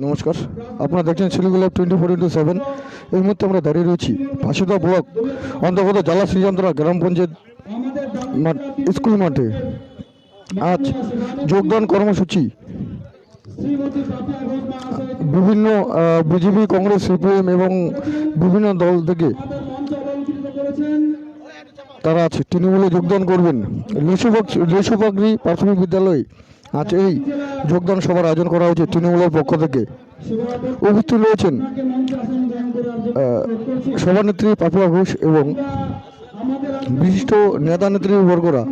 নমস্কার, আপনারা দেখছেন শিলিগুড়ি লাইভ 24/7। এই মুহূর্তে আমরা দাঁড়িয়ে রয়েছি ফাঁসিদা ব্লক অন্তর্গত জালা শ্রীযন্ত্রা গ্রাম পঞ্চায়েত স্কুল মাঠে। আজ যোগদান কর্মসূচি বিভিন্ন বিজেপি, কংগ্রেস, সিপিএম এবং বিভিন্ন দল থেকে তারা আছে তৃণমূলে যোগদান করবেন। লেসুপাগড়ি প্রাথমিক বিদ্যালয়ে আজ এই যোগদান সভার আয়োজন করা হয়েছে তৃণমূলের পক্ষ থেকে। উপস্থিত রয়েছেন সভানেত্রী পাপুয়া ঘোষ এবং বিশিষ্ট নেতা নেত্রীবর্গরা।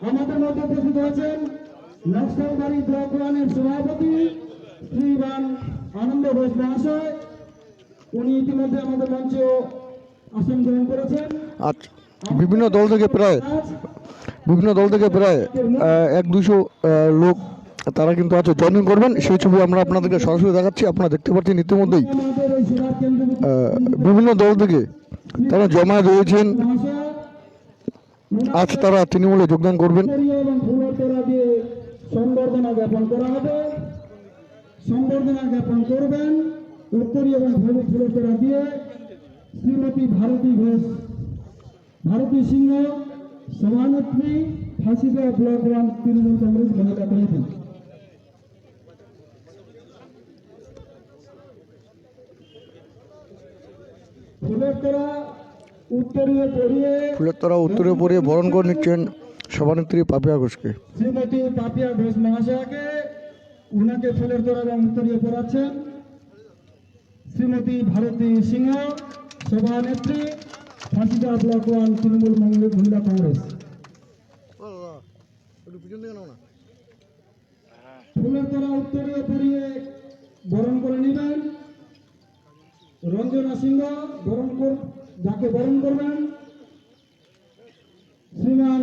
আমাদের মধ্যে উপস্থিত হয়েছেন নকশালবাড়ি ব্লক ওয়ানের সভাপতি শ্রীমান আনন্দ ঘোষ মহাশয়। উনি ইতিমধ্যে আমাদের মঞ্চে আসন গ্রহণ করেছেন। বিভিন্ন দল থেকে প্রায় 100-200 লোক তারা কিন্তু আছে জয়েনিং করবেন। সেই ছবি আমরা আপনাদেরকে সরাসরি দেখাচ্ছি। আপনারা দেখতে পাচ্ছেন ইতিমধ্যেই বিভিন্ন দল থেকে তারা জমায়েত রয়েছেন। আজ তারা তৃণমূলে যোগদান করবেন। সংবর্ধনা জ্ঞাপন করা হবে। সংবর্ধনা জ্ঞাপন করবেন উত্তরী এবং ফুলের তোড়া দিয়ে শ্রীমতী ভারতী সিংহ, সভানেত্রী, ফাঁসিদা ব্লক ওয়ান তৃণমূল কংগ্রেস মহিলা কমিটি। ফুলের তোড়া উত্তরে পড়িয়ে বরণ করে নিচ্ছেন সভানেত্রী পাপিয়া ঘোষকে। শ্রীমতী পাপিয়া ঘোষ মহাশয়কে উনাকে ফুলের তোড়া এবং উত্তরীয় পড়াচ্ছেন শ্রীমতী ভারতী সিংহ, সভানেত্রী, ফাঁসিদা ব্লক ওয়ান তৃণমূল মহিলা কংগ্রেস। ফুলের তোড়া উত্তরীয় পড়িয়ে বরণ করে নেবেন রঞ্জনা সিংহ, যাকে বরণ করবেন শ্রীমান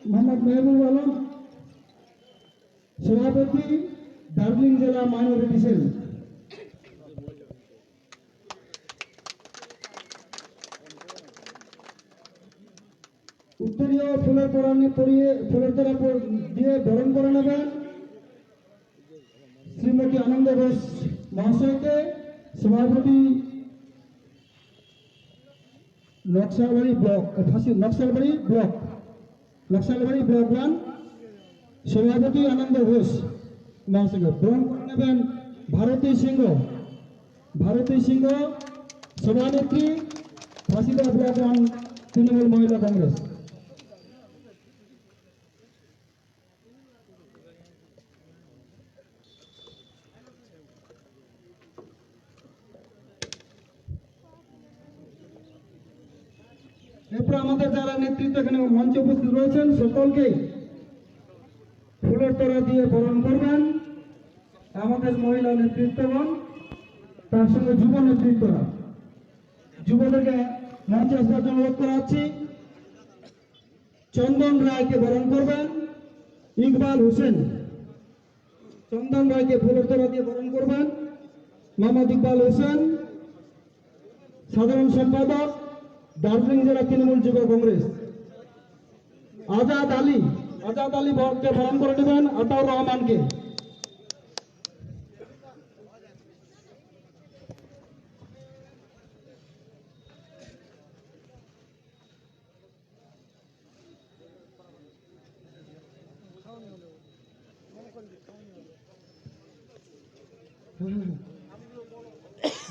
মোহাম্মদ মেহবুব আলম, সভাপতি, দার্জিলিং জেলা মাইনরিটি সেল। উত্তরীয় ফুলের তোড়া দিয়ে বরণ করে নেবেন শ্রীমতী আনন্দ ঘোষ মহাশয়কে, সভাপতি, নকশালবাড়ি ব্লক ওয়ান, সভাপতি আনন্দ ঘোষ মহাশয়কে গ্রহণ করে নেবেন ভারতী সিংহ, সভানেত্রী, ফাঁসিদা ব্লক ওয়ান তৃণমূল মহিলা কংগ্রেস। এরপর আমাদের যারা নেতৃত্ব এখানে মঞ্চে উপস্থিত রয়েছেন সকলকে ফুলের তোড়া দিয়ে বরণ করবেন আমাদের মহিলা নেতৃত্বগণ, তার সঙ্গে যুব নেতৃত্বরা। যুবদেরকে মঞ্চে আসার জন্য অনুরোধ করা হচ্ছে। চন্দন রায়কে বরণ করবেন ইকবাল হোসেন, চন্দন রায়কে ফুলের তোড়া দিয়ে বরণ করবেন মোহাম্মদ ইকবাল হোসেন, সাধারণ সম্পাদক, দার্জিলিং জেলা তৃণমূল যুব কংগ্রেস। আজাদ আলী কে বরণ করে নেবেন আতাউর রহমানকে।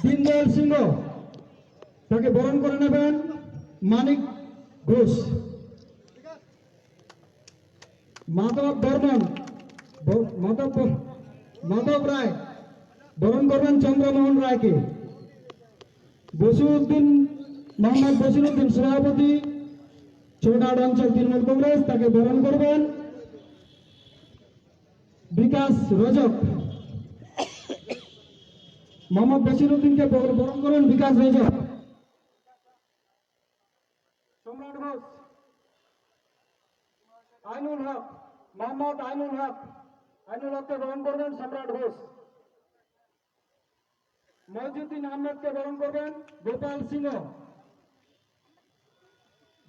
দীনদয়াল সিংহ তাকে বরণ করে নেবেন মানিক ঘোষ। মাধব রায় বরণ করবেন চন্দ্রমোহন রায়কে। মোহাম্মদ বসিরউদ্দিন, সভাপতি, ছোটহাট অঞ্চল তৃণমূল কংগ্রেস, তাকে বরণ করবেন বিকাশ রজক। মোহাম্মদ বসিরউদ্দিনকে বরণ করবেন বিকাশ রজক। সম্রাট ঘোষ, মোহাম্মদ আইনুল হককে বরণ করবেন সম্রাট ঘোষ। মহিউদ্দিন আহমেদকে বরণ করবেন গোপাল সিংহ।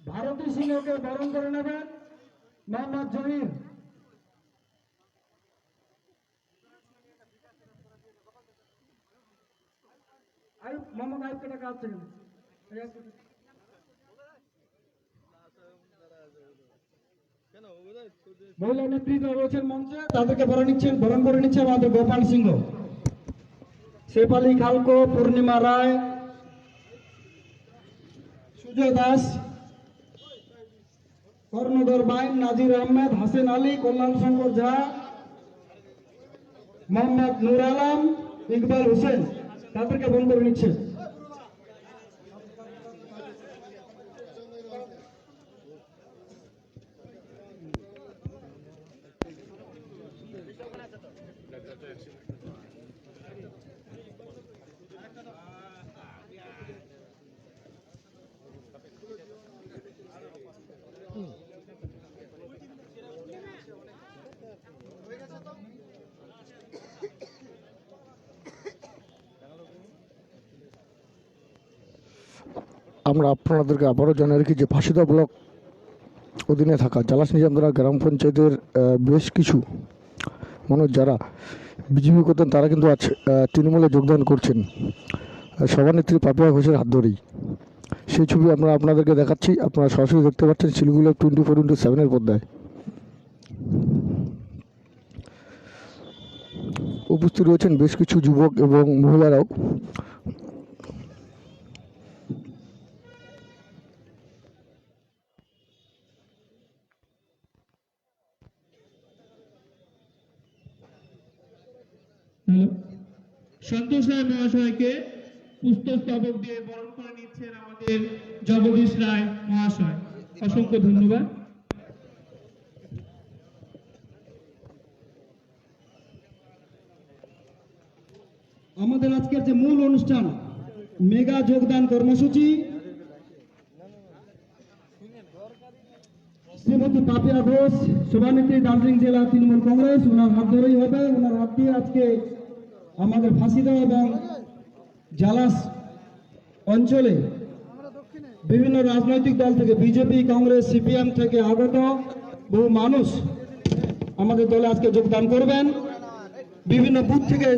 ভারতী সিংহকে বরণ করে নেবেন মোহাম্মদ জহির, মোহাম্মদ আইবকে টাকা আছে মহিলা নেতৃত্ব রয়েছেন মঞ্চে, তাদেরকে বরণ করে নিচ্ছে আমাদের গোপাল সিংহ, শেফালি খালকো, পূর্ণিমা রায়, সুজয় দাস, কর্ণধর বাইন, নাজির আহমেদ, হাসিন আলী, কল্যাণ শঙ্কর ঝা, মোহাম্মদ নুর আলম, ইকবাল হোসেন, তাদেরকে বরণ করে নিচ্ছে। আমরা আপনাদেরকে আবারও জানিয়ে রাখি যে ফাঁসিদা ব্লক অধীনে থাকা জালাস নিজামদারা গ্রাম পঞ্চায়েতের বেশ কিছু মানুষ যারা বিজেপি করতেন তারা কিন্তু আজ তৃণমূলে যোগদান করছেন সভানেত্রী পাপিয়া ঘোষের হাত ধরেই। সেই ছবি আমরা আপনাদেরকে দেখাচ্ছি, আপনারা সরাসরি দেখতে পাচ্ছেন শিলিগুড়ি 24x7 পর্দায়। উপস্থিত রয়েছেন বেশ কিছু যুবক এবং মহিলারাও। সন্তোষ রায় মহাশয়কে পুষ্পস্তবক দিয়ে বরণ করে নিচ্ছেন আমাদের জগদীশ রায় মহাশয়। অসংখ্য ধন্যবাদ। আমাদের আজকের যে মূল অনুষ্ঠান মেগা যোগদান কর্মসূচি, শ্রীমতী পাপিয়া ঘোষ সভানেত্রী দার্জিলিং জেলা তৃণমূল কংগ্রেস, ওনার হাত ধরেই হবে। ওনার হাত দিয়ে আজকে আমাদের ফাঁসিদা এবং জালাস অঞ্চলে বিভিন্ন রাজনৈতিক দল থেকে বিজেপি, কংগ্রেস, সিপিএম থেকে আগত বহু মানুষ আমাদের দলে আজকে যোগদান করবেন। বিভিন্ন বুথ থেকে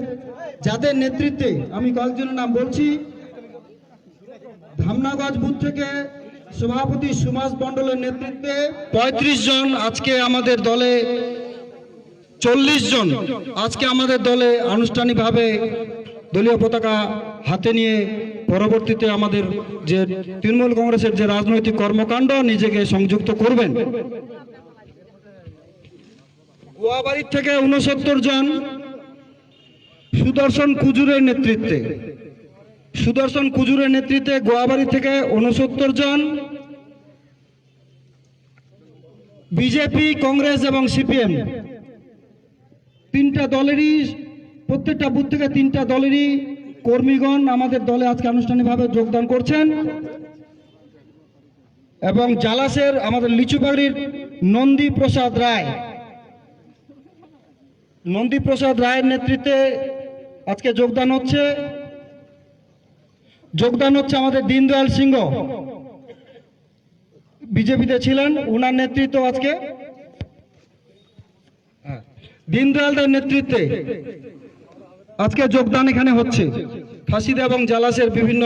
যাদের নেতৃত্বে আমি কয়েকজনের নাম বলছি। ধামনাগঞ্জ বুথ থেকে সভাপতি সুভাষ মণ্ডলের নেতৃত্বে 35 জন আজকে আমাদের দলে, 40 জন আজকে আমাদের দলে আনুষ্ঠানিকভাবে দলীয় পতাকা হাতে নিয়ে পরবর্তীতে আমাদের যে তৃণমূল কংগ্রেসের যে রাজনৈতিক কর্মকাণ্ড নিজেকে সংযুক্ত করবেন। গোয়াবাড়ির থেকে 69 জন সুদর্শন কুজুরের নেতৃত্বে গোয়াবাড়ি থেকে 69 জন, বিজেপি, কংগ্রেস এবং সিপিএম তিনটা দলেরই, প্রত্যেকটা বুথ থেকে তিনটা দলেরই কর্মীগণ আমাদের দলে আজকে আনুষ্ঠানিকভাবে যোগদান করছেন। এবং জালাসের আমাদের লিচুবাড়ির নন্দী প্রসাদ রায়ের নেতৃত্বে আজকে যোগদান হচ্ছে আমাদের দীনদয়াল সিংহ, বিজেপিতে ছিলেন, ওনার নেতৃত্ব আজকে দীনদয়ালদের নেতৃত্বে আজকে যোগদান এখানে হচ্ছে। ফাঁসিদা এবং জালাসের বিভিন্ন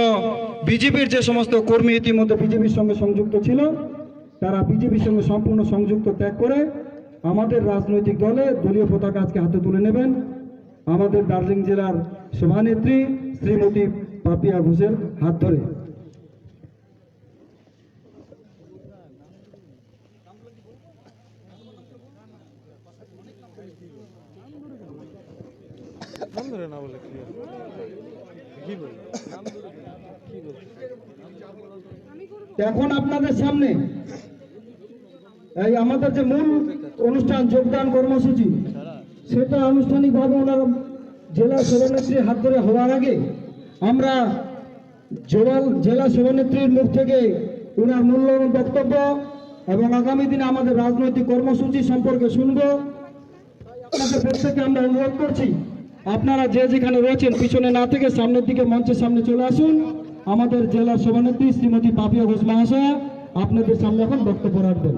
বিজেপির যে সমস্ত কর্মী ইতিমধ্যে বিজেপির সঙ্গে সংযুক্ত ছিল, তারা বিজেপির সঙ্গে সম্পূর্ণ সংযুক্ত ত্যাগ করে আমাদের রাজনৈতিক দলে দলীয় পতাকা আজকে হাতে তুলে নেবেন আমাদের দার্জিলিং জেলার সভানেত্রী শ্রীমতী পাপিয়া ঘোষের হাত ধরে। এখন আপনাদের সামনে এই আমাদের যে মূল অনুষ্ঠান যোগদান কর্মসূচি, সেটা আনুষ্ঠানিকভাবে ওনার জেলা সভানেত্রীর হাত ধরে হওয়ার আগে আমরা জেলা সভানেত্রীর মুখ থেকে ওনার মূল্যবান বক্তব্য এবং আগামী দিনে আমাদের রাজনৈতিক কর্মসূচি সম্পর্কে শুনব। আপনাদের প্রত্যেককে আমরা অনুরোধ করছি, আপনারা যে যেখানে রয়েছেন পিছনে না থেকে সামনের দিকে মঞ্চের সামনে চলে আসুন। আমাদের জেলা সভানেত্রী শ্রীমতী পাপিয়া ঘোষ মহাশয়া আপনাদের সামনে এখন বক্তব্য রাখবেন।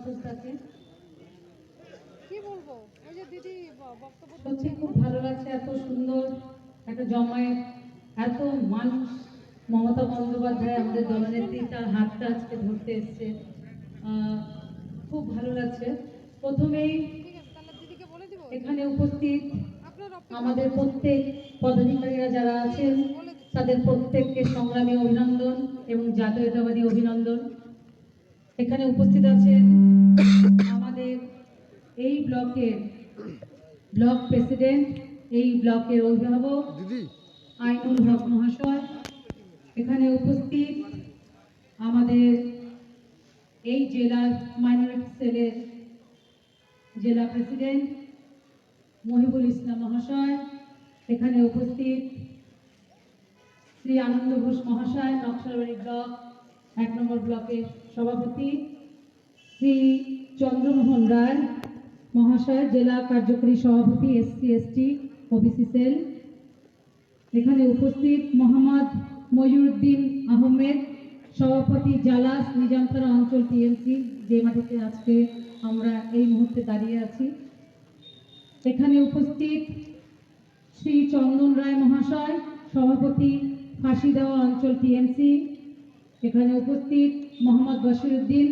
উপস্থিত আছেন। কি বলবো, ওই যে দিদি বক্তব্য সত্যি দিচ্ছেন। খুব ভালো লাগছে, এত সুন্দর একটা জমায়েত, এত মানুষ। মমতা বন্দ্যোপাধ্যায় আমাদের দলনেত্রী, তার হাতটা আজকে ধরতে এসছে, খুব ভালো লাগছে। প্রথমেই ঠিক আছে, তাহলে দিদিকে বলে দিব। এখানে উপস্থিত আপনার আমাদের প্রত্যেক পদাধিকারীরা যারা আছেন তাদের প্রত্যেককে সংগ্রামী অভিনন্দন এবং জাতীয়তাবাদী অভিনন্দন। এখানে উপস্থিত আছেন আমাদের এই ব্লকের ব্লক প্রেসিডেন্ট, এই ব্লকের অভিভাবক আইনুল হক মহাশয়। এখানে উপস্থিত আমাদের এই জেলার মাইনরিটি সেলের জেলা প্রেসিডেন্ট মহিবুল ইসলাম মহাশয়। এখানে উপস্থিত শ্রী আনন্দ ঘোষ মহাশয়, নকশালবাড়ি ব্লক 1 নম্বর ব্লকের সভাপতি। শ্রী চন্দ্রমোহন রায় মহাশয়, জেলা কার্যকরী সভাপতি SC/ST ওবিসি সেল। এখানে উপস্থিত মোহাম্মদ ময়ূরউদ্দিন আহমেদ, সভাপতি জালাস নিজামতলা অঞ্চল টিএমসি, যে মাটিতে আজকে আমরা এই মুহূর্তে দাঁড়িয়ে আছি। এখানে উপস্থিত শ্রী চন্দন রায় মহাশয়, সভাপতি ফাঁসি দেওয়া অঞ্চল টিএমসি। এখানে উপস্থিত মোহাম্মদ বশিরউদ্দিন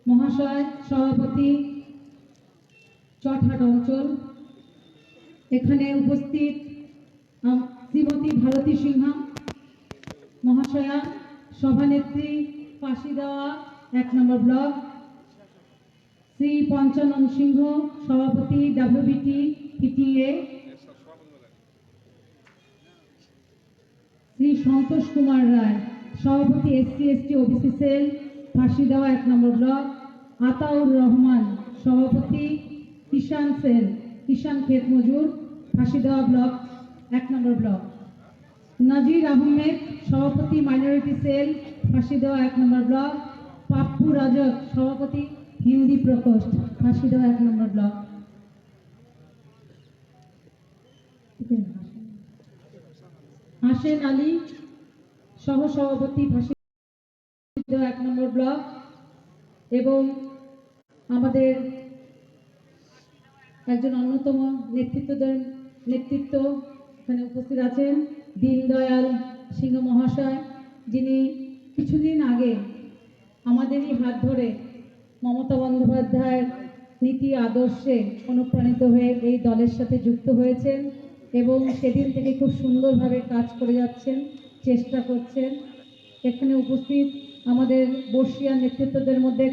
মহাশয়, সভাপতি চটহাট অঞ্চল। এখানে উপস্থিত শ্রীমতী ভারতী সিনহা মহাশয়া, সভানেত্রী ফাঁসি দেওয়া 1 নম্বর ব্লক। শ্রী পঞ্চানন সিংহ, সভাপতি WBT PTA। শ্রী সন্তোষ কুমার রায়, সভাপতি SC/ST ওবিসি সেল, ফাঁসি দেওয়া 1 নম্বর ব্লক। আতাউর রহমান, সভাপতি কিষাণ সেল, কিষাণ ক্ষেত মজুর, ফাঁসি দেওয়া ব্লক 1 নম্বর ব্লক। নাজির আহমেদ, সভাপতি মাইনরিটি সেল, ফাঁসি দেওয়া 1 নম্বর ব্লক। পাপ্পু রাজক, সভাপতি হিন্দি প্রকোষ্ঠ, ফাঁসি দেওয়া 1 নম্বর ব্লক। হাসেন আলী, সহ সভাপতি, ফাঁসি দেওয়া 1 নম্বর ব্লক। এবং আমাদের একজন অন্যতম নেতৃত্ব এখানে উপস্থিত আছেন দীনদয়াল সিংহ মহাশয়, যিনি কিছুদিন আগে আমাদেরই হাত ধরে মমতা বন্দ্যোপাধ্যায়ের নীতি আদর্শে অনুপ্রাণিত হয়ে এই দলের সাথে যুক্ত হয়েছেন এবং সেদিন থেকে খুব সুন্দরভাবে কাজ করে যাচ্ছেন, চেষ্টা করছেন। এখানে উপস্থিত আমাদের বর্ষিয়ান নেতৃত্বদের মধ্যে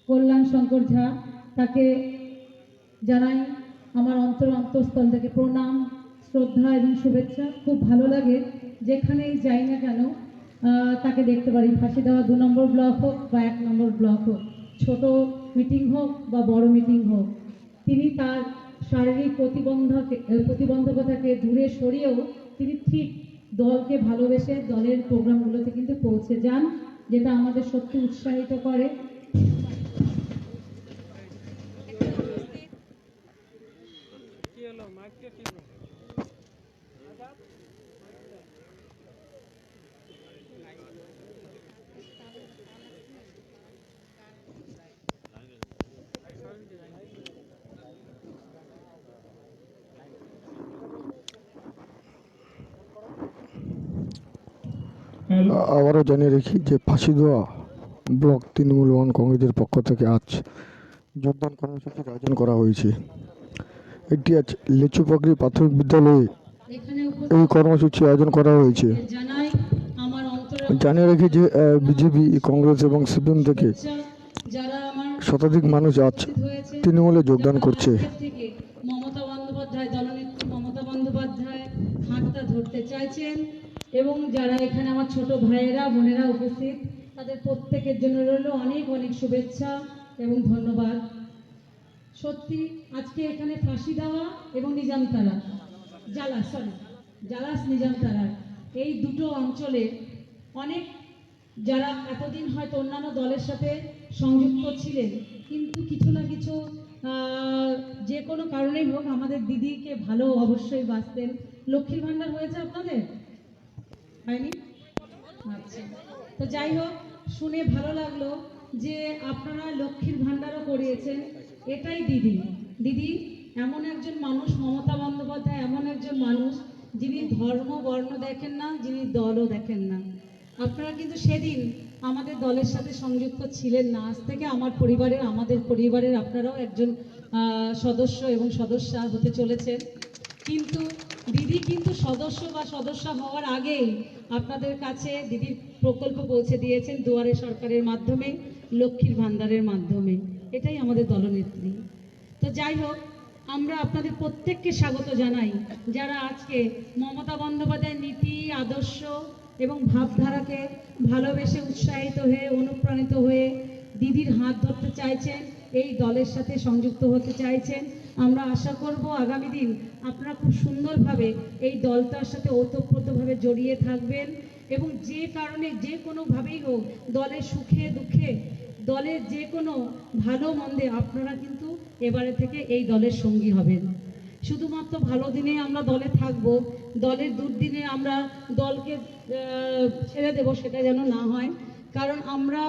কল্যাণ শঙ্কর ঝা, তাকে জানাই আমার অন্তঃস্থল থেকে প্রণাম, শ্রদ্ধা এবং শুভেচ্ছা। খুব ভালো লাগে যেখানেই যাই না কেন তাকে দেখতে পারি, ফাঁসি দেওয়া 2 নম্বর ব্লক হোক বা 1 নম্বর ব্লক হোক, ছোট মিটিং হোক বা বড় মিটিং হোক, তিনি তার শারীরিক প্রতিবন্ধকতাকে দূরে সরিয়েও তিনি ঠিক দলকে ভালোবেসে দলের প্রোগ্রামগুলোতে কিন্তু পৌঁছে যান, যেটা আমাদের সত্যি উৎসাহিত করে। আবারও জানিয়ে রাখি যে ফাঁসি দেওয়া ব্লক তৃণমূল কংগ্রেসের পক্ষ থেকে আজ যোগদান কর্মসূচির আয়োজন করা হয়েছে। এটি আজ লিচুপাগড়ি প্রাথমিক বিদ্যালয়ে এই কর্মসূচি আয়োজন করা হয়েছে। জানিয়ে রাখি যে বিজেপি, কংগ্রেস এবং সিপিএম থেকে শতাধিক মানুষ আজ তৃণমূলে যোগদান করছে। মমতা বন্দ্যোপাধ্যায়, দলনেত্রী মমতা বন্দ্যোপাধ্যায় হাতটা ধরতে চাইছেন এবং যারা এখানে আমার ছোট ভাইয়েরা বোনেরা উপস্থিত, তাদের প্রত্যেকের জন্য রইল অনেক অনেক শুভেচ্ছা এবং ধন্যবাদ। সত্যি আজকে এখানে ফাঁসি দেওয়া এবং নিজামতলা জালাস নিজামতলা এই দুটো অঞ্চলে অনেক যারা এতদিন হয়তো অন্যান্য দলের সাথে সংযুক্ত ছিলেন, কিন্তু কিছু না কিছু যে কোনো কারণেই হোক আমাদের দিদিকে ভালো অবশ্যই বাঁচতেন। লক্ষ্মীর ভাণ্ডার হয়েছে আপনাদের? হয়নি? আচ্ছা, তো যাই হোক, শুনে ভালো লাগলো যে আপনারা লক্ষ্মীর ভাণ্ডারও করিয়েছেন। এটাই দিদি, দিদি এমন একজন মানুষ, মমতা বন্দ্যোপাধ্যায় এমন একজন মানুষ যিনি ধর্ম বর্ণ দেখেন না, যিনি দলও দেখেন না। আপনারা কিন্তু সেদিন আমাদের দলের সাথে সংযুক্ত ছিলেন না। আজ থেকে আমাদের পরিবারের আপনারাও একজন সদস্য এবং সদস্যা হতে চলেছেন। কিন্তু দিদি কিন্তু সদস্য হওয়ার আগেই আপনাদের কাছে দিদির প্রকল্প পৌঁছে দিয়েছেন দুয়ারে সরকারের মাধ্যমে, লক্ষ্মীর ভাণ্ডারের মাধ্যমে। এটাই আমাদের দলনেত্রী। তো যাই হোক, আমরা আপনাদের প্রত্যেককে স্বাগত জানাই যারা আজকে মমতা বন্দ্যোপাধ্যায়ের নীতি, আদর্শ এবং ভাবধারাকে ভালোবেসে উৎসাহিত হয়ে অনুপ্রাণিত হয়ে দিদির হাত ধরতে চাইছেন, এই দলের সাথে সংযুক্ত হতে চাইছেন। আমরা আশা করব আগামী দিন আপনারা খুব সুন্দরভাবে এই দলটার সাথে ওতপ্রোতভাবে জড়িয়ে থাকবেন এবং যে কারণে যে কোনোভাবেই হোক দলের সুখে দুঃখে, দলের যে কোনো ভালো মন্দে আপনারা কিন্তু এবারে থেকে এই দলের সঙ্গী হবেন। শুধুমাত্র ভালো দিনে আমরা দলে থাকব, দলের দুর্দিনে আমরা দলকে ছেড়ে দেব, সেটা যেন না হয়। কারণ আমরা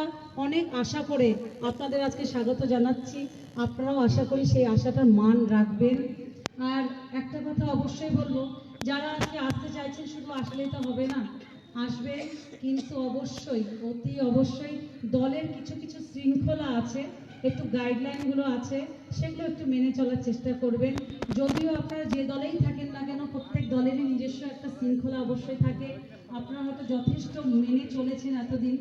অনেক আশা করে আপনাদের আজকে স্বাগত জানাচ্ছি, আপনারাও আশা করি সেই আশাটার মান রাখবেন। আর একটা কথা অবশ্যই বলবো, যারা আজকে আসতে চাইছেন শুধু আসলেই তো হবে না, আসবে কিন্তু অবশ্যই অতি অবশ্যই দলের কিছু কিছু শৃঙ্খলা আছে, একটু গাইডলাইনগুলো আছে, সেগুলো একটু মেনে চলার চেষ্টা করবেন। যদিও আপনারা যে দলেই থাকেন না কেন, প্রত্যেক দলেরই নিজস্ব একটা শৃঙ্খলা অবশ্যই থাকে। আপনারা হয়তো যথেষ্ট মেনে চলেছেন এতদিন,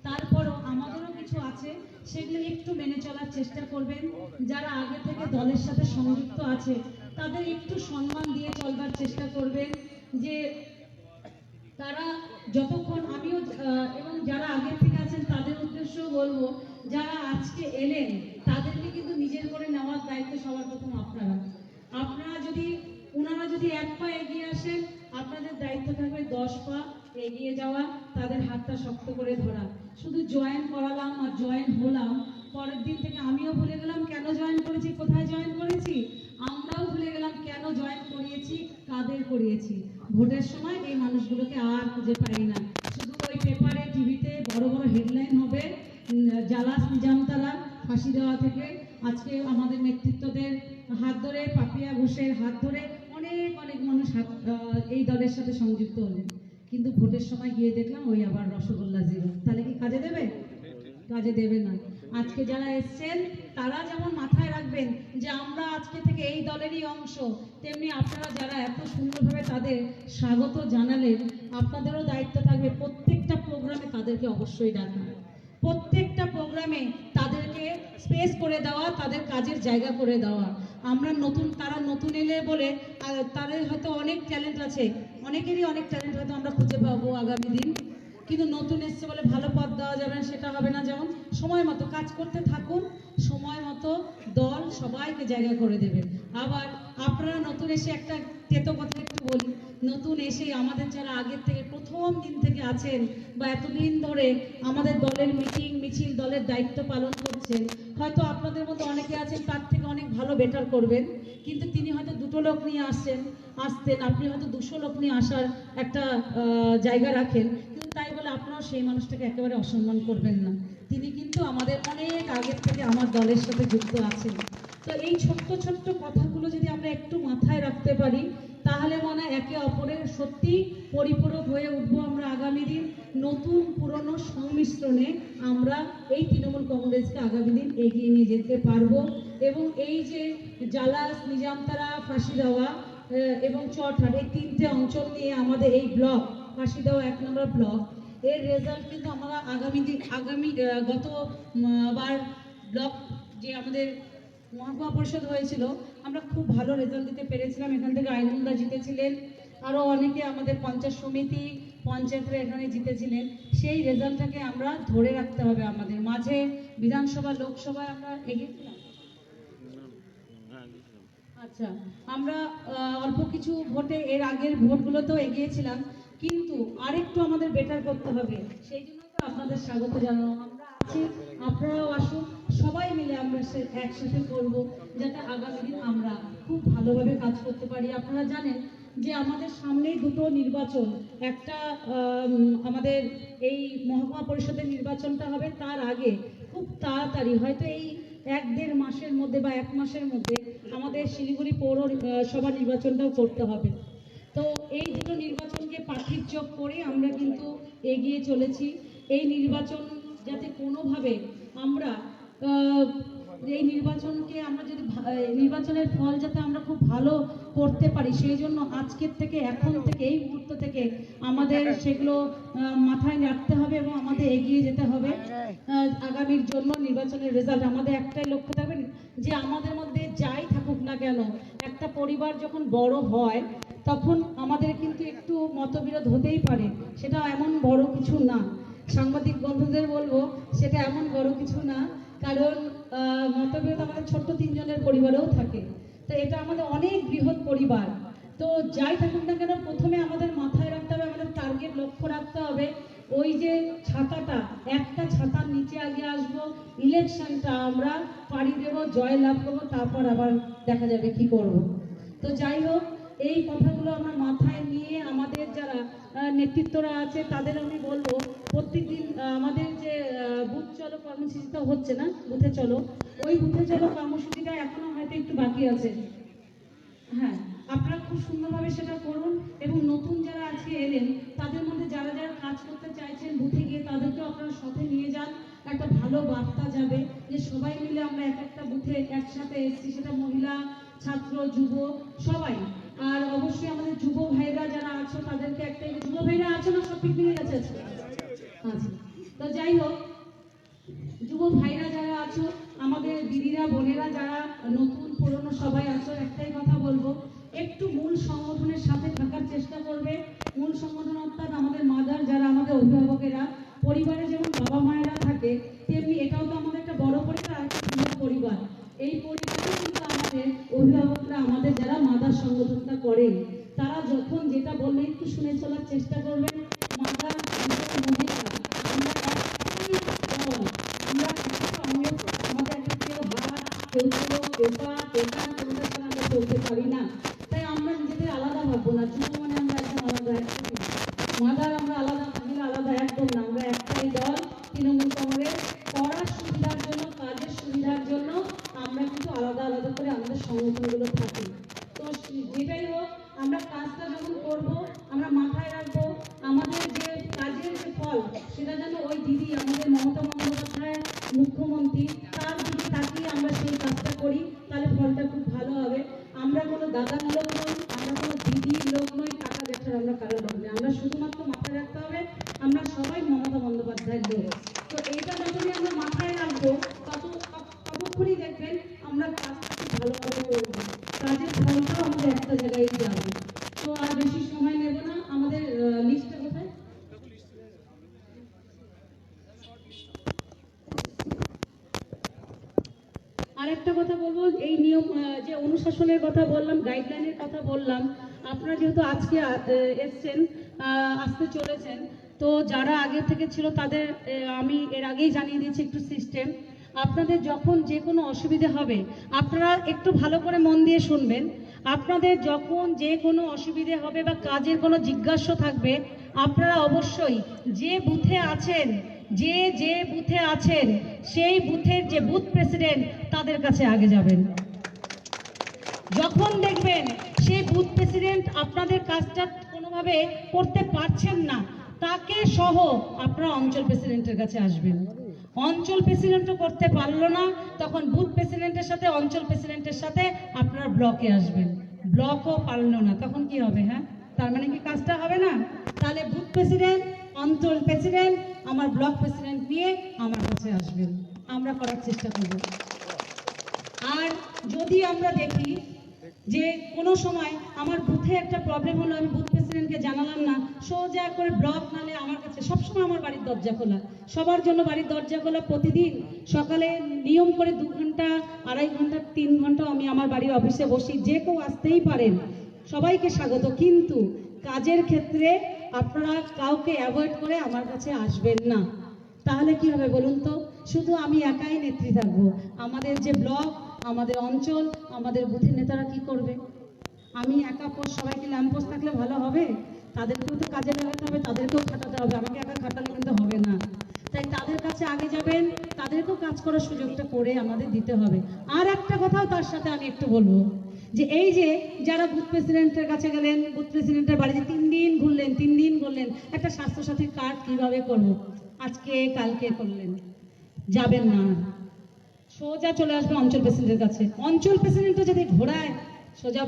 তারপরও আমাদেরও কিছু আছে, সেগুলো একটু মেনে চলার চেষ্টা করবেন। যারা আগে থেকে দলের সাথে সংযুক্ত আছে তাদের একটু সম্মান দিয়ে চলবার চেষ্টা করবেন। যে তারা যতক্ষণ আমিও এবং যারা আগের থেকে আছেন তাদের উদ্দেশ্যও বলবো, যারা আজকে এলেন তাদেরকে কিন্তু নিজের করে নেওয়ার দায়িত্ব সবার প্রথম আপনারা। ওনারা যদি 1 পা এগিয়ে আসেন, আপনাদের দায়িত্ব থাকবে 10 পা এগিয়ে যাওয়া, তাদের হাতটা শক্ত করে ধরা। শুধু জয়েন করালাম আর জয়েন হলাম, পরের দিন থেকে আমিও ভুলে গেলাম কেন জয়েন করেছি, কোথায় জয়েন করেছি, আমরাও ভুলে গেলাম কেন জয়েন করিয়েছি, কাদের করিয়েছি। ভোটের সময় এই মানুষগুলোকে আর খুঁজে পাই না। শুধু ওই পেপারে টিভিতে বড় বড় হেডলাইন হবে, জালাস নিজামতারা ফাঁসি দেওয়া থেকে আজকে আমাদের নেতৃত্বদের হাত ধরে, পাপিয়া ঘোষের হাত ধরে অনেক মানুষ এই দলের সাথে সংযুক্ত হলেন। কিন্তু ভোটের সময় গিয়ে দেখলাম ওই আবার রসগোল্লা জিরো। তাহলে কি কাজে দেবে? কাজে দেবে না। আজকে যারা এসছেন তারা যেমন মাথায় রাখবেন যে আমরা আজকে থেকে এই দলেরই অংশ, তেমনি আপনারা যারা এত সুন্দরভাবে তাদের স্বাগত জানালেন, আপনাদেরও দায়িত্ব থাকবে প্রত্যেকটা প্রোগ্রামে তাদেরকে অবশ্যই ডাকা, প্রত্যেকটা প্রোগ্রামে তাদেরকে স্পেস করে দেওয়া, তাদের কাজের জায়গা করে দেওয়া। তারা নতুন এলে বলে তাদের হয়তো অনেক ট্যালেন্ট আছে, অনেকেরই অনেক ট্যালেন্ট হয়তো আমরা খুঁজে পাবো আগামী দিন, কিন্তু নতুন এসছে বলে ভালো পদ দেওয়া যাবে না, সেটা হবে না। যেমন সময় মতো কাজ করতে থাকুন, সময় মতো দল সবাইকে জায়গা করে দেবে। আবার আপনারা নতুন এসে একটা তেতো কথা একটু বলি, নতুন এসে আমাদের যারা আগের থেকে প্রথম দিন থেকে আছেন বা এতদিন ধরে আমাদের দলের মিটিং মিছিল দলের দায়িত্ব পালন করছেন, হয়তো আপনাদের মধ্যে অনেকে আছেন তার থেকে অনেক ভালো বেটার করবেন, কিন্তু তিনি হয়তো 2টো লোক নিয়ে আসতেন, আপনি হয়তো 200 লোক নিয়ে আসার একটা জায়গা রাখেন, কিন্তু তাই বলে আপনারাও সেই মানুষটাকে একেবারে অসম্মান করবেন না। তিনি কিন্তু আমাদের অনেক আগের থেকে আমার দলের সাথে যুক্ত আছেন। তো এই ছোট্ট ছোট্ট কথাগুলো যদি আমরা একটু মাথায় রাখতে পারি, তাহলে মনে হয় একে অপরের সত্যি পরিপূরক হয়ে উঠবো আমরা আগামী দিন। নতুন পুরনো সংমিশ্রণে আমরা এই তৃণমূল কংগ্রেসকে আগামী দিন এগিয়ে নিয়ে যেতে পারবো। এবং এই যে জালাস, নিজামতারা, ফাঁসি দেওয়া এবং চটহাট, এই 3টে অঞ্চল নিয়ে আমাদের এই ব্লক, ফাঁসি দেওয়া 1 নম্বর ব্লক, এর রেজাল্ট কিন্তু আমরা গতবার ব্লক যে আমাদের মহকুমা পরিষদ হয়েছিল, আমরা খুব ভালো রেজাল্ট দিতে পেরেছিলাম। এখান থেকে আইনুলদা জিতেছিলেন, আরও অনেকে আমাদের পঞ্চায়েত সমিতি পঞ্চায়েতরা এখানে জিতেছিলেন। সেই রেজাল্টটাকে আমরা ধরে রাখতে হবে আমাদের মাঝে। বিধানসভা, লোকসভায় আমরা এগিয়েছিলাম, আচ্ছা আমরা অল্প কিছু ভোটে, এর আগের ভোটগুলোতেও এগিয়েছিলাম, কিন্তু আরেকটু আমাদের বেটার করতে হবে। সেই জন্য তো আপনাদের স্বাগত জানানো। আমরা আছি, আপনারাও আসুন, সবাই মিলে আমরা একসাথে করব, যাতে আগামী দিন আমরা খুব ভালোভাবে কাজ করতে পারি। আপনারা জানেন যে আমাদের সামনেই দুটো নির্বাচন, একটা আমাদের এই মহকুমা পরিষদের নির্বাচনটা হবে, তার আগে খুব তাড়াতাড়ি হয়তো এই 1-1.5 মাসের মধ্যে বা 1 মাসের মধ্যে আমাদের শিলিগুড়ি পৌরসভা নির্বাচনটাও করতে হবে। তো এই দুটো নির্বাচনকে পাখির চোখ করে আমরা কিন্তু এগিয়ে চলেছি। এই নির্বাচন যাতে কোনোভাবে আমরা এই নির্বাচনকে আমরা যদি নির্বাচনের ফল যাতে আমরা খুব ভালো করতে পারি, সেই জন্য আজকের থেকে, এখন থেকে, এই মুহূর্ত থেকে আমাদের সেগুলো মাথায় রাখতে হবে এবং আমাদের এগিয়ে যেতে হবে। আগামীর জন্য নির্বাচনের রেজাল্ট আমাদের একটাই লক্ষ্য থাকবে যে আমাদের মধ্যে যাই থাকুক না কেন, একটা পরিবার যখন বড় হয় তখন আমাদের কিন্তু একটু মতবিরোধ হতেই পারে, সেটা এমন বড় কিছু না। সাংবাদিক বন্ধুদের বলবো সেটা এমন বড় কিছু না, কারণ মতবিরোধ আমাদের ছোট্ট 3 জনের পরিবারেও থাকে। তো এটা আমাদের অনেক বৃহৎ পরিবার। তো যাই থাকুক না কেন, প্রথমে আমাদের মাথায় রাখতে হবে, আমাদের টার্গেট লক্ষ্য রাখতে হবে ওই যে ছাতাটা, একটা ছাতার নিচে আগে আসবো, ইলেকশনটা আমরা পাড়ি দেবো, জয় লাভ করবো, তারপর আবার দেখা যাবে কি করব। তো যাই হোক, এই কথাগুলো আমরা মাথায় নিয়ে আমাদের যারা নেতৃত্বরা আছে তাদের আমি বলবো প্রত্যেকদিন আমাদের যে বুথ চলো কর্মসূচিটা হচ্ছে না, বুথে চলো, ওই বুথে চলো কর্মসূচিটা এখনো হয়তো একটু বাকি আছে। হ্যাঁ, আপনারা খুব সুন্দরভাবে সেটা করুন এবং নতুন যারা আজকে এলেন তাদের মধ্যে যারা যারা কাজ করতে চাইছেন বুথে গিয়ে তাদেরকেও আপনারা সাথে নিয়ে যান। একটা ভালো বার্তা যাবে যে সবাই মিলে আমরা এক একটা বুথে একসাথে এসেছি, সেটা মহিলা, ছাত্র, যুব সবাই। আর অবশ্যই আমাদের যুব ভাইরা যারা আছো তাদেরকে একটা, যুব ভাইরা আছো না, সব পিকনিকে গেছে আচ্ছা। তো যাই হোক, যুব ভাইরা যারা আছো, আমাদের দিদিরা, বোনেরা যারা নতুন পুরনো সবাই আছো, একটাই কথা বলবো, একটু মূল সংগঠনের সাথে থাকার চেষ্টা করবে। মূল সংগঠন অর্থাৎ আমাদের মাদার, যারা আমাদের অভিভাবকেরা, পরিবারে যেমন বাবা মায়েরা থাকে তেমনি এটাও তো আমাদের একটা বড় পরিবার আর একটা বৃহৎ পরিবার। এই পরিবারে কিন্তু আমাদের অভিভাবকরা, আমাদের যারা মাদার সংগঠনটা করেন, তারা যখন যেটা বললে একটু শুনে চলার চেষ্টা করবেন। মাদার মহিলা আমরা একটাই দল, আমরা আমাদের একটা কেউ হাত, কেউ পেপা পেটান কোনটা ছাড়া আমরা চলতে পারি না। তাই আমরা নিজেদের আলাদা ভাববো না, যুব মানে আমরা একদম আলাদা, একদম মাদার আমরা আলাদা, মহিলা আলাদা, একদম না। আমরা একটাই দল, তৃণমূল কংগ্রেস। পড়ার সুবিধার জন্য, কাজের সুবিধার জন্য আমরা কিন্তু আলাদা আলাদা করে আমাদের সংগঠনগুলো থাকি। তো যেটাই হোক, আমরা কাজটা যখন করব আমরা মাথায় রাখবো আমাদের যে কাজের যে ফল, সেটা যেন ওই দিদি, আমাদের মমতা বন্দ্যোপাধ্যায় মুখ্যমন্ত্রী, তার দিকে তাকিয়ে আমরা সেই কাজটা করি, তাহলে ফলটা খুব ভালো হবে। আমরা কোনো দাদার লোক নই, আমরা কোনো দিদির লোক নই, টাকা দেখার আমরা কারো লোক নই। আমরা শুধুমাত্র মাথায় রাখতে হবে আমরা সবাই মমতা বন্দ্যোপাধ্যায়ের লোক। তো এইটা যখনই আমরা মাথায় রাখবো ততক্ষণই দেখবেন আমরা কাজটা খুব ভালোভাবে করবো, কাজের ফলটাও আমাদের একটা জায়গায় যাবে। তো আর বেশি সময় নেব না, আমাদের লিস্টটা কোথায়? আরেকটা কথা বলবো, এই নিয়ম যে অনুশাসনের কথা বললাম, গাইডলাইনের কথা বললাম, আপনারা যেহেতু আজকে এসছেন, আসতে চলেছেন, তো যারা আগে থেকে ছিল তাদের আমি এর আগেই জানিয়ে দিয়েছি একটু সিস্টেম। আপনাদের যখন যে কোনো অসুবিধা হবে আপনারা একটু ভালো করে মন দিয়ে শুনবেন। আপনাদের যখন যে কোনো অসুবিধে হবে বা কাজের কোনো জিজ্ঞাসা থাকবে, আপনারা অবশ্যই যে বুথে আছেন, যে বুথে আছেন সেই বুথের যে বুথ প্রেসিডেন্ট তাদের কাছে আগে যাবেন। যখন দেখবেন সেই বুথ প্রেসিডেন্ট আপনাদের কাজটা কোনোভাবে করতে পারছেন না, তাকে সহ আপনারা অঞ্চল প্রেসিডেন্টের কাছে আসবেন। অঞ্চল প্রেসিডেন্টও করতে পারলো না, তখন বুথ প্রেসিডেন্টের সাথে, অঞ্চল প্রেসিডেন্টের সাথে আপনারা ব্লকে আসবেন। ব্লকও পারলো না, তখন কি হবে? হ্যাঁ, তার মানে কি কাজটা হবে না? তাহলে বুথ প্রেসিডেন্ট, অঞ্চল প্রেসিডেন্ট, আমার ব্লক প্রেসিডেন্ট নিয়ে আমার কাছে আসবেন, আমরা করার চেষ্টা করব। আর যদি আমরা দেখি যে কোনো সময় আমার বুথে একটা প্রবলেম হলো, আমি বুথ প্রেসিডেন্টকে জানালাম না, সোজা করে ব্লক নালে আমার কাছে, সবসময় আমার বাড়ির দরজা খোলা, সবার জন্য বাড়ির দরজা খোলা। প্রতিদিন সকালে নিয়ম করে 2 ঘন্টা, 2.5 ঘন্টা, 3 ঘন্টা আমি আমার বাড়ির অফিসে বসি। যে কেউ আসতেই পারেন, সবাইকে স্বাগত। কিন্তু কাজের ক্ষেত্রে আপনারা কাউকে অ্যাভয়েড করে আমার কাছে আসবেন না। তাহলে কি হবে বলুন তো? শুধু আমি একাই নেত্রী থাকবো, আমাদের যে ব্লক, আমাদের অঞ্চল, আমাদের বুথের নেতারা কি করবে? আমি একা সবাইকে ল্যাম্পোস্ট থাকলে ভালো হবে? তাদেরকেও তো কাজে লাগাতে হবে, তাদেরকেও খাটাতে হবে, আমাকে একা খাটালে কিন্তু হবে না। তাই তাদের কাছে আগে যাবেন, তাদেরকেও কাজ করার সুযোগটা করে আমাদের দিতে হবে। আর একটা কথাও তার সাথে আমি একটু বলবো, যে এই যে যারা বুথ প্রেসিডেন্টের কাছে গেলেন, বুথ প্রেসিডেন্টের বাড়িতে 3 দিন ঘুরলেন, একটা স্বাস্থ্যসাথী কার্ড কিভাবে করব, আজকে কালকে করলেন, যাবেন না, সোজা চলে আসবে অঞ্চল প্রেসিডেন্টের কাছে। অঞ্চল প্রেসিডেন্টও যদি ঘোরায় সোজা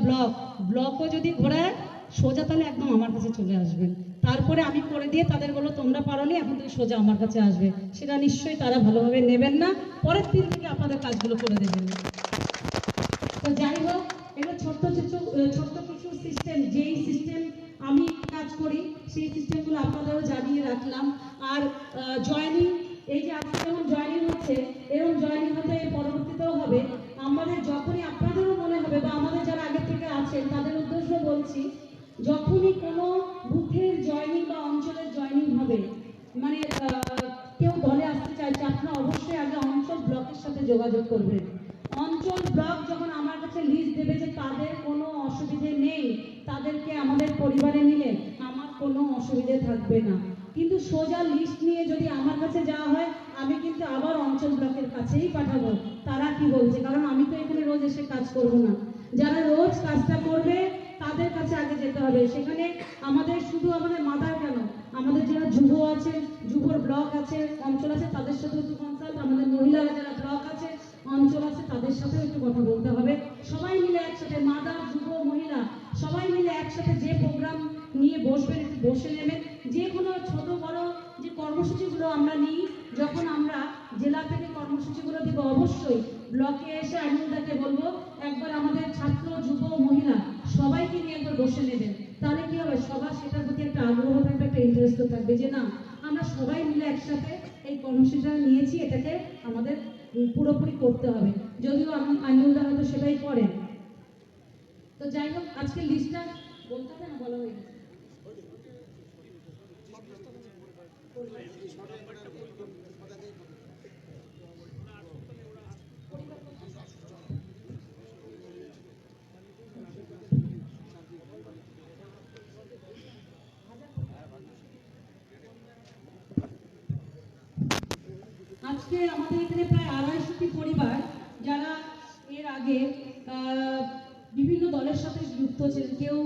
ব্লকও যদি ঘোরায় সোজা, তাহলে একদম আমার কাছে চলে আসবেন। তারপরে আমি করে দিয়ে তাদের বলো তোমরা পারোনি, এখন তুমি সোজা আমার কাছে আসবে। সেটা নিশ্চয়ই তারা ভালোভাবে নেবেন না, পরের দিন থেকে আপনাদের কাজগুলো করে দেবেন। তো যাই হোক, এগুলো ছোট্ট কিছু সিস্টেম, যেই সিস্টেম আমি কাজ করি সেই সিস্টেমগুলো আপনাদেরও জানিয়ে রাখলাম। আর জয়েনিং, এই যে আজকে যেমন জয়েনিং হচ্ছে, এরকম জয়েনিং হতে পরবর্তীতেও হবে। আমাদের যখনই আপনাদেরও মনে হবে, বা আমাদের যারা আগে থেকে আছেন তাদের উদ্দেশ্য বলছি, যখনই কোনো বুথের জয়েনিং বা অঞ্চলের জয়েনিং হবে, মানে কেউ দলে আসতে চাইছে, আপনারা অবশ্যই আগে অঞ্চল ব্লকের সাথে যোগাযোগ করবেন। অঞ্চল ব্লক যখন আমার কাছে লিস্ট দেবে যে তাদের কোনো অসুবিধে নেই, তাদেরকে আমাদের পরিবারে নিলে আমার কোনো অসুবিধে থাকবে না। কিন্তু সোজা লিস্ট নিয়ে যদি আমার কাছে যাওয়া হয়, আমি কিন্তু আবার অঞ্চল ব্লকের কাছেই পাঠাবো তারা কি বলছে, কারণ আমি তো এখানে রোজ এসে কাজ করব না। যারা রোজ কাজটা করবে তাদের কাছে আগে যেতে হবে। সেখানে আমাদের শুধু আমাদের মাদার কেন, আমাদের যারা যুব আছে, যুবর ব্লক আছে, অঞ্চল আছে, তাদের সাথেও একটু কনসাল্ট, আমাদের মহিলারা যারা ব্লক আছে, অঞ্চল আছে, তাদের সাথেও একটু কথা বলতে হবে। সবাই মিলে একসাথে, মাদার, যুব, মহিলা সবাই মিলে একসাথে যে প্রোগ্রাম নিয়ে বসবেন, একটু বসে নেবেন। যে কোনো ছোট বড় যে কর্মসূচিগুলো আমরা নিই, যখন আমরা জেলা থেকে কর্মসূচিগুলো দিব, অবশ্যই ব্লকে এসে আইনুলদাকে বলবো একবার আমাদের ছাত্র, যুব, মহিলা সবাইকে নিয়ে একবার বসে নেবেন। তাহলে কি হবে, সবার সেটার প্রতি একটা আগ্রহ থাকবে, একটা ইন্টারেস্ট থাকবে, যে না আমরা সবাই মিলে একসাথে এই কর্মসূচিটা নিয়েছি, এটাকে আমাদের পুরোপুরি করতে হবে। যদিও আইনুলদা হয়তো সেটাই করেন। তো যাই হোক, আজকে লিস্টটা বলতে হবে না, বলা হয়ে গেছে। আজকে আমাদের এখানে প্রায় 250টি পরিবার, যারা এর আগে বিভিন্ন দলের সাথে যুক্ত ছিলেন, কেউ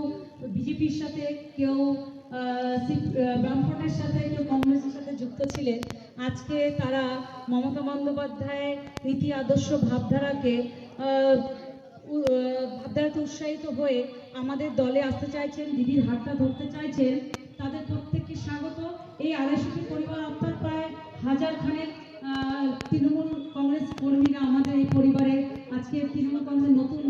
বিজেপির সাথে, কেউ বামফ্রন্টের সাথে, কেউ কংগ্রেসের সাথে যুক্ত ছিলেন। আজকে তারা মমতা বন্দ্যোপাধ্যায়ের নীতি আদর্শ ভাবধারাতে উৎসাহিত হয়ে আমাদের দলে আসতে চাইছেন, দিদির হাতটা ধরতে চাইছেন। তাদের প্রত্যেককে স্বাগত। এই 250টি পরিবার, অর্থাৎ প্রায় 1000 খানেক তৃণমূল কংগ্রেস কর্মীরা আমাদের এই পরিবারে আজকে তৃণমূল কংগ্রেসের নতুন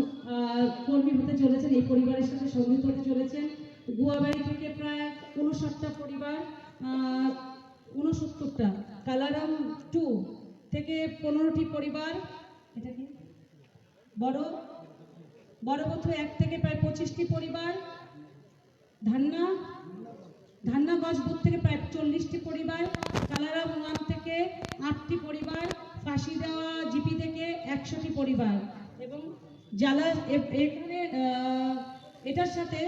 কর্মী হতে চলেছেন, এই পরিবারের সাথে সংযুক্ত হতে চলেছেন। গুয়াবাড়ি থেকে প্রায় 59টা পরিবার, 69টা, কালারাম 2 থেকে 15টি পরিবার, এটা কি বড়বথু 1 থেকে প্রায় 25টি পরিবার, ধান্নাগঞ্জ বুথ থেকে প্রায় 40টি পরিবার, কালারাম 1 থেকে 8টি পরিবার, ফাঁসি দেওয়া জিপি থেকে 100টি পরিবার, এবং জালাস এখানে এটার সাথে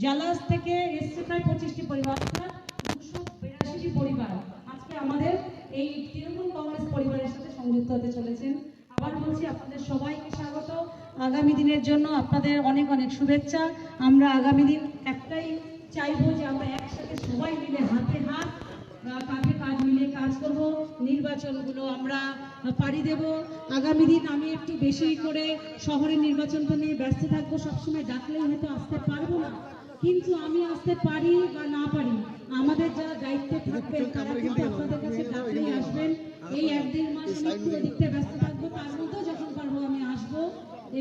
জালাস থেকে এসছে প্রায় 25টি পরিবার, অর্থাৎ 282টি পরিবার আজকে আমাদের এই তৃণমূল কংগ্রেস পরিবারের সাথে সংযুক্ত হতে চলেছেন। আবার বলছি, আপনাদের সবাইকে স্বাগত। আগামী দিনের জন্য আপনাদের অনেক অনেক শুভেচ্ছা। আমরা আগামী দিন একটাই চাইবো, যে আমরা একসাথে সবাই মিলে হাতে হাত, কাঁধে কাঁধ মিলিয়ে কাজ করব, নির্বাচনগুলো আমরা পাড়ি দেব। আগামী দিন আমি একটু বেশি করে শহরের নির্বাচনটা নিয়ে ব্যস্ত থাকবো। সবসময় ডাকলেই হয়তো আসতে পারবো না, কিন্তু আমি আসতে পারি বা না পারি, আমাদের যারা দায়িত্ব থাকবেন তারা কিন্তু আপনাদের কাছে ডাকলেই আসবেন। এই 1-1.5 মাস আমি পুরো দিকটা ব্যস্ত থাকবো, তার মধ্যেও যখন পারবো আমি আসবো।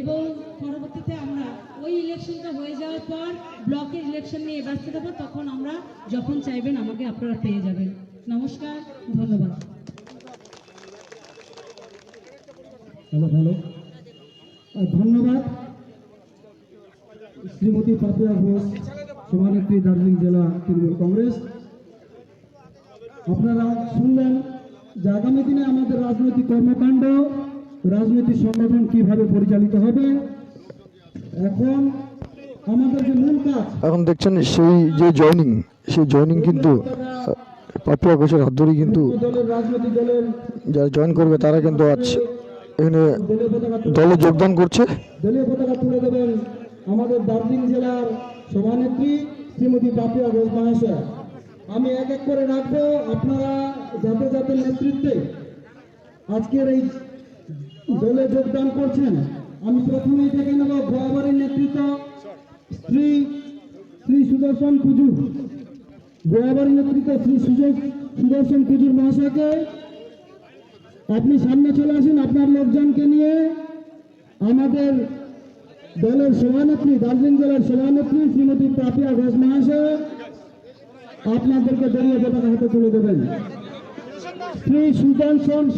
এবং পরবর্তীতে আমরা ওই ইলেকশনটা হয়ে যাওয়ার পর ব্লকের ইলেকশন নিয়ে ব্যস্ত থাকবো, তখন আমরা যখন চাইবেন আমাকে আপনারা পেয়ে যাবেন। নমস্কার, ধন্যবাদ। ভালো, ধন্যবাদ শ্রীমতী পাপিয়া ঘোষ, সভানেত্রী, দার্জিলিং জেলা তৃণমূল কংগ্রেস। আপনারা শুনলেন যে আগামী দিনে আমাদের রাজনৈতিক কর্মকাণ্ড, রাজনৈতিক সংগঠন কিভাবে পরিচালিত হবে। এখন আমাদের যে মূল কাজ এখন দেখছেন সেই যে জয়নিং কিন্তু পাপিয়া ঘোষের হাত ধরেই কিন্তু দলের রাজনৈতিক দলের যারা জয়েন করবে তারা কিন্তু আজ এখানে দলীয় পতাকা দলে যোগদান করছে। দলীয় পতাকা তুলে দেবেন আমাদের দার্জিলিং জেলার সভানেত্রী শ্রীমতী পাপিয়া ঘোষ মহাশয়। আমি এক এক করে রাখবো, আপনারা যাতে যাতে নেতৃত্বে আজকের এই দলে যোগদান করছেন। আমি প্রথমেই দেখে নেব গোয়াবাড়ির নেতৃত্ব শ্রী শ্রী সুদর্শন কুজুর, গোয়াবাড়ির নেতৃত্ব শ্রী সুদর্শন কুজুর মহাশয়কে আপনি সামনে চলে আসুন আপনার লোকজনকে নিয়ে। আমাদের দলের সভানেত্রী, দার্জিলিং জেলার সভানেত্রী শ্রীমতী পাপিয়া ঘোষ মহাশয় আপনাদেরকে দলীয় পতাকা হাতে তুলে দেবেন। শ্রী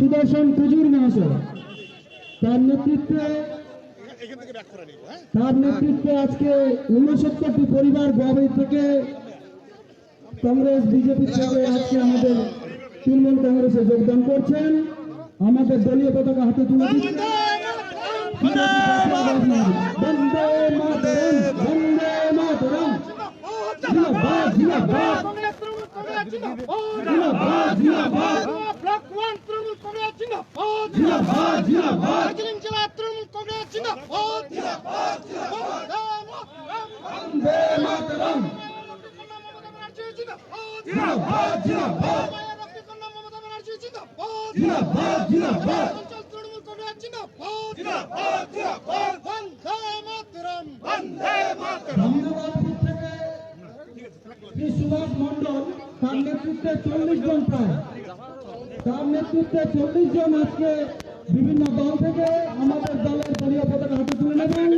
সুদর্শন কুজুর মহাশয়, তার নেতৃত্বে আজকে 69টি পরিবার গোয়াবাড়ি থেকে কংগ্রেস বিজেপি থেকে আজকে আমাদের তৃণমূল কংগ্রেসে যোগদান করছেন। আমাদের দলীয় পতাকা হাতে তুলে দিচ্ছেন। বন্দে মাতরম, বন্দে মাতরম, জিন্দাবাদ জিন্দাবাদ জিন্দাবাদ জিন্দাবাদ জিন্দাবাদ জিন্দাবাদ বন্দে মাতরম, জিন্দাবাদ জিন্দাবাদ জিন্দাবাদ জিন্দাবাদ ধন্যবাদপুর থেকে শ্রী সুভাষ মন্ডল, তার নেতৃত্বে 40 জন প্রায়, তার নেতৃত্বে 40 জন আজকে বিভিন্ন দল থেকে আমাদের দলের দলীয় পতাকা হাতে তুলে নেবেন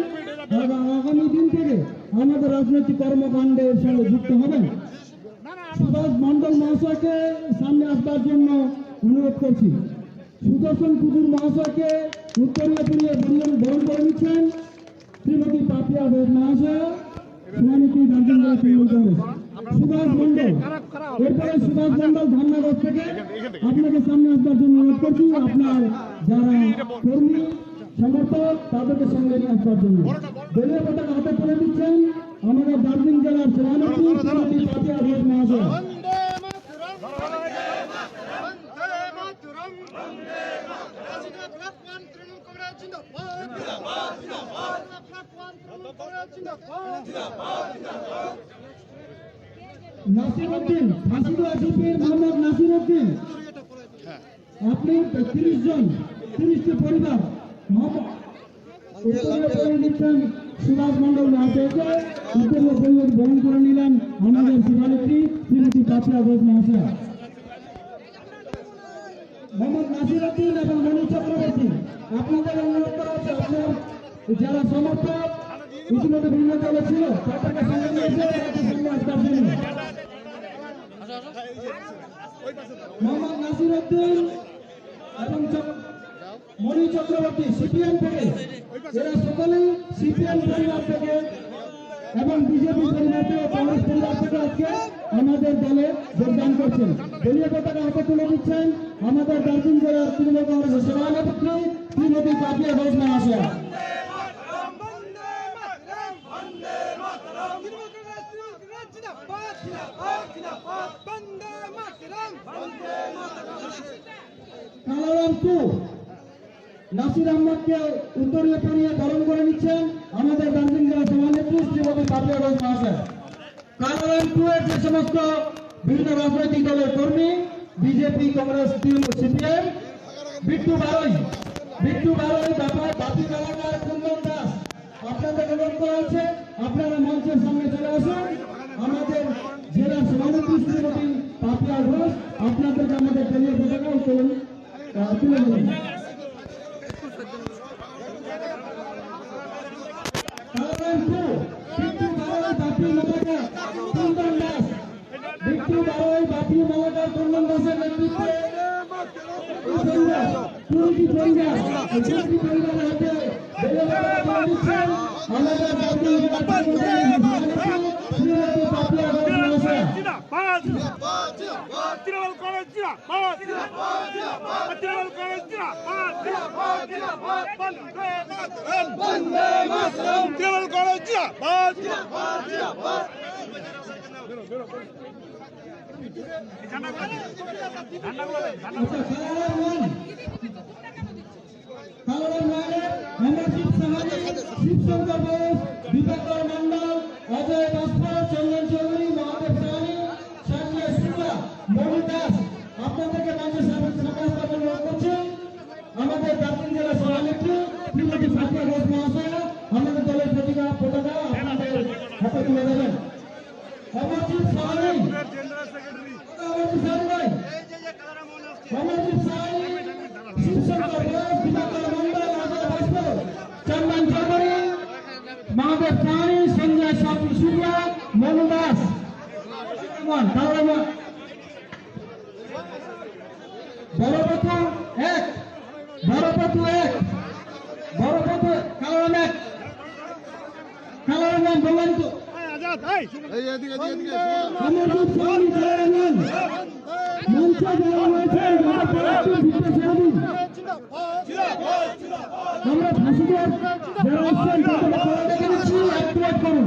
এবং আগামী দিন থেকে আমাদের রাজনৈতিক কর্মকাণ্ডের সঙ্গে যুক্ত হবেন। সুভাষ মন্ডল মহাশয়কে সামনে আসবার জন্য অনুরোধ করছি। সুদর্শন কুজুর মহাশয়কে উত্তরীয় পুরিয়ে বরণ করে নিচ্ছেন শ্রীমতী পাপিয়া ঘোষ মহাশয়, সভানেত্রী দার্জিলিং জেলা তৃণমূল কংগ্রেস। সুভাষ মন্ডল, এরপরে সুভাষ মন্ডল ধামনগর থেকে আপনাকে সামনে আসবার জন্য অনুরোধ করছি। আপনার যারা কর্মী সমর্থক তাদেরকে সঙ্গে নিয়ে আসবার জন্য দলীয় পতাকা হাতে তুলে দিচ্ছেন আমাদের দার্জিলিং জেলার সভানেত্রী শ্রীমতী পাপিয়া ঘোষ মহাশয়। নাসিরউদ্দিন, ফাঁসিদা জিপির মোহাম্মদ নাসিরউদ্দিন, আপনি 30টি পরিবার উত্তরীয় পরিবার দিচ্ছেন সুভাষ মন্ডল মহাশয়কে। উত্তরীয় পরিবার বরণ করে নিলেন আমাদের সভানেত্রী শ্রীমতী পাপিয়া ঘোষ মহাশয়। মোহাম্মদ নাসিরউদ্দিন এবং মণি চক্রবর্তী, আপনাদের অনুরোধ করা হচ্ছে আপনার যারা সমর্থক ইতিমধ্যে বিভিন্ন দলে ছিল তাদেরকে সঙ্গে নিয়ে এসে তাদেরকে সঙ্গে আসবার জন্য। মোহাম্মদ নাসিরউদ্দিন এবং মণি চক্রবর্তী সিপিএম থেকে, এরা সকলেই সিপিএম পরিবার থেকে এবং বিজেপি পরিবার থেকে, কংগ্রেস পরিবার থেকে আজকে আমাদের দলে যোগদান করছেন। দলীয় পতাকা হাতে তুলে দিচ্ছেন আমাদের দার্জিলিং জেলার তৃণমূল কংগ্রেসের সভানেত্রী শ্রীমতী পাপিয়া ঘোষ মহাশয়। কালারামপুর নাসির আহমদকে উত্তরীয় পরিয়ে বরণ করে নিচ্ছেন আমাদের দার্জিলিং জেলা সভানেত্রী শ্রীমতী পাপিয়া ঘোষ মহাশয়। কালারামপুরের যে সমস্ত বিভিন্ন রাজনৈতিক দলের কর্মী, বিজেপি, কংগ্রেস, সিপিএম, বিট্টু বারোই বাপি কালাকার, কুন্দন দাস, আপনাদের অনুরোধ করা হচ্ছে আপনারা মঞ্চের সামনে চলে আসুন। আমাদের জেলা সভানেত্রী শ্রীমতী পাপিয়া ঘোষ আপনাদেরকে আমাদের দলীয় পতাকা উত্তোলন তুলে দেবেন। বিট্টু বারোই বাপি মালাকার, কুন্দন দাসের নেতৃত্বে 20টি পরিবারের হাতে আমাদের শ্রীমতী পাপিয়া ঘোষ মহাশয়। জিন্দাবাদ তৃণমূল কংগ্রেস জিন্দাবাদ তৃণমূল কংগ্রেস জিন্দাবাদ বন্দে মাতরম তৃণমূল কংগ্রেস জিন্দাবাদ শিবশঙ্কর বোস, দীপঙ্কর মন্ডল, অজয় ভাস্কর, চন্দন চৌধুরী, মহাদেব সাহানি, সঞ্জয় শুক্লা, মণি দাস, আপনাদেরকে মঞ্চে সমাজ অনুরোধ করছি। আমাদের দার্জিলিং জেলা সভানেত্রী শ্রীমতী ফাতিমা ঘোষ মহাশয়া আমাদের দলের পতাকা আপনাদের হাতে তুলে দেবেন। অমরজিৎ সাহানি, অমরজিৎ সাহানি ভাই, অমরজিৎ সাহানি, শিবশঙ্কর বোস, দীপঙ্কর মন্ডল, অজয় ভাস্কর, চন্দন চৌধুরী, মহাদেব সাহানি, সঞ্জয় শুক্লা, মনু দাস, বড়পথু এক, বড়পথু এক, বড়পথু কালারাম এক, কালারাম বললেন তো অমরজিৎ সাহানি কালারাম মঞ্চে যারা রয়েছেন আমরা ফাঁসিদের যারা আসছেন তাদের দেখে নিচ্ছি, অ্যাক্টিভেট করুন।